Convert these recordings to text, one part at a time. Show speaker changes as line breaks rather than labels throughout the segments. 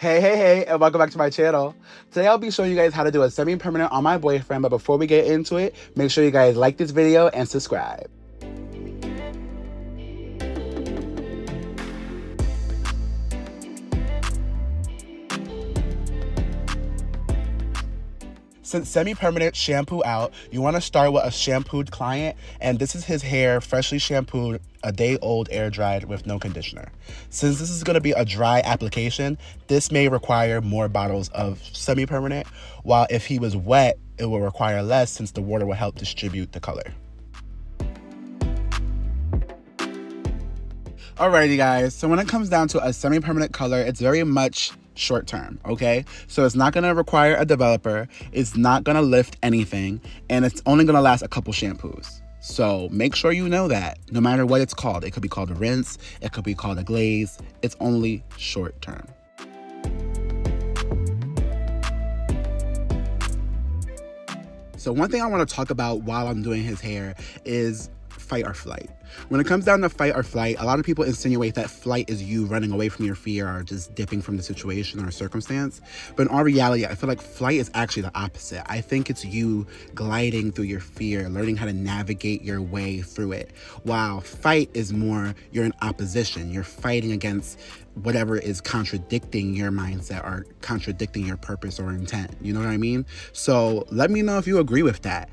Hey, and welcome back to my channel. Today I'll be showing you guys how to do a semi-permanent on my boyfriend, but before we get into it, make sure you guys like this video and subscribe. Since semi-permanent shampoo out, you want to start with a shampooed client, and this is his hair freshly shampooed, a day old, air dried with no conditioner. Since this is going to be a dry application, this may require more bottles of semi-permanent, while if he was wet, it will require less since the water will help distribute the color. Alrighty guys, so when it comes down to a semi-permanent color, it's very much short term, okay? So it's not gonna require a developer, it's not gonna lift anything, and it's only gonna last a couple shampoos. So make sure you know that, no matter what it's called. It could be called a rinse, it could be called a glaze, it's only short term. So one thing I wanna talk about while I'm doing his hair is fight or flight. When it comes down to fight or flight, a lot of people insinuate that flight is you running away from your fear or just dipping from the situation or circumstance. But in all reality, I feel like flight is actually the opposite. I think it's you gliding through your fear, learning how to navigate your way through it. While fight is more, you're in opposition. You're fighting against whatever is contradicting your mindset or contradicting your purpose or intent. You know what I mean? So let me know if you agree with that.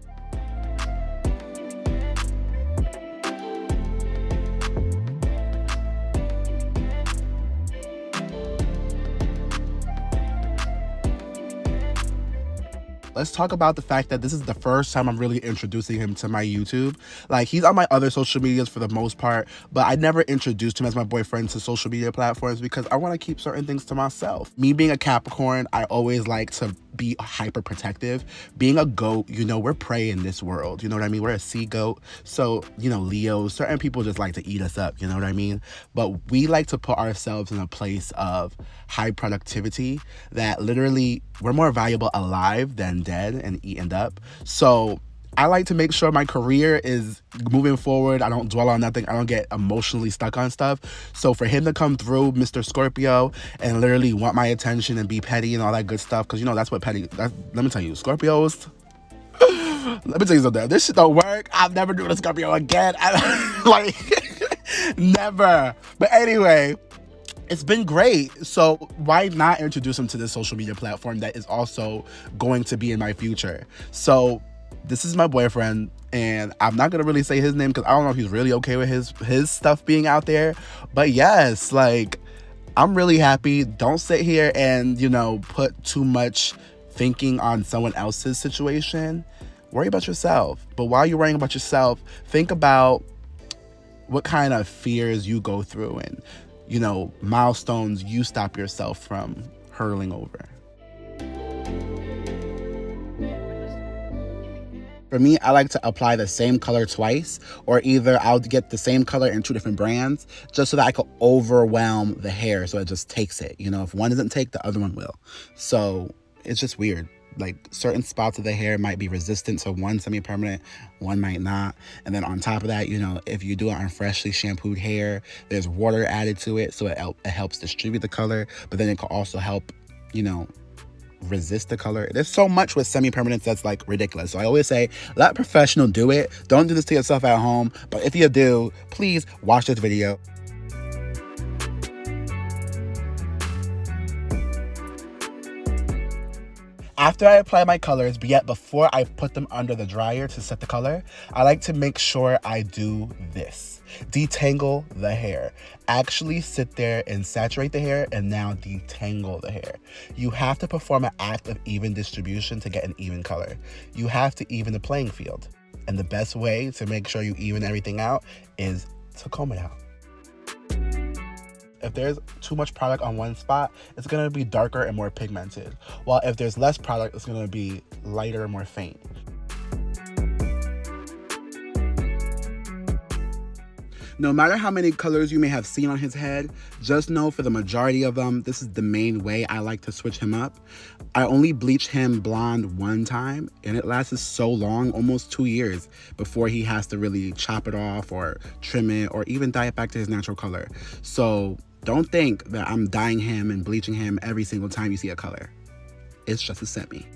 Let's talk about the fact that this is the first time I'm really introducing him to my YouTube. Like, he's on my other social medias for the most part, but I never introduced him as my boyfriend to social media platforms because I want to keep certain things to myself. Me being a Capricorn, I always like to be hyper protective. Being a goat, you know, we're prey in this world. You know what I mean? We're a sea goat. So, you know, Leos, certain people just like to eat us up. You know what I mean? But we like to put ourselves in a place of high productivity that literally we're more valuable alive than dead and eaten up. So I like to make sure my career is moving forward. I don't dwell on nothing. I don't get emotionally stuck on stuff. So for him to come through, Mr. Scorpio, and literally want my attention and be petty and all that good stuff, because you know that's what petty. Let me tell you, Scorpios. Let me tell you something. This shit don't work. I'll never do a Scorpio again. Like never. But anyway. It's been great. So why not introduce him to this social media platform that is also going to be in my future? So this is my boyfriend, and I'm not gonna really say his name because I don't know if he's really okay with his stuff being out there. But yes, like, I'm really happy. Don't sit here and, you know, put too much thinking on someone else's situation. Worry about yourself. But while you're worrying about yourself, think about what kind of fears you go through and, you know, milestones you stop yourself from hurtling over. For me, I like to apply the same color twice, or either I'll get the same color in two different brands just so that I can overwhelm the hair so it just takes it. You know, if one doesn't take, the other one will. So it's just weird. Like, certain spots of the hair might be resistant to one semi-permanent, one might not. And then on top of that, you know, if you do it on freshly shampooed hair, there's water added to it, so it helps distribute the color, but then it can also help, you know, resist the color. There's so much with semi-permanents that's like ridiculous. So I always say, let a professional do it. Don't do this to yourself at home. But if you do, please watch this video. After I apply my colors, but yet before I put them under the dryer to set the color, I like to make sure I do this. Detangle the hair. Actually sit there and saturate the hair and now detangle the hair. You have to perform an act of even distribution to get an even color. You have to even the playing field. And the best way to make sure you even everything out is to comb it out. If there's too much product on one spot, it's going to be darker and more pigmented. While if there's less product, it's going to be lighter and more faint. No matter how many colors you may have seen on his head, just know for the majority of them, this is the main way I like to switch him up. I only bleach him blonde one time, and it lasts so long, almost 2 years, before he has to really chop it off or trim it or even dye it back to his natural color. So Don't think that I'm dyeing him and bleaching him every single time you see a color. It's just a semi.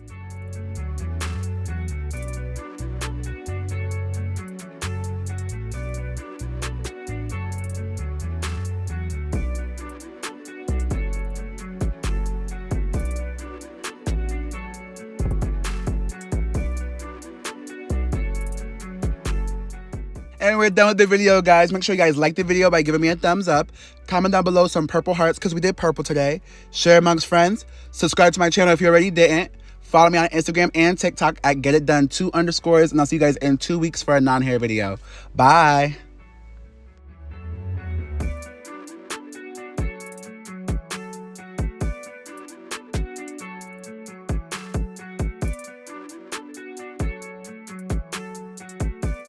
And we're done with the video, guys. Make sure you guys like the video by giving me a thumbs up. Comment down below some purple hearts because we did purple today. Share amongst friends. Subscribe to my channel if you already didn't. Follow me on Instagram and TikTok at GetItDone2_. And I'll see you guys in 2 weeks for a non-hair video. Bye.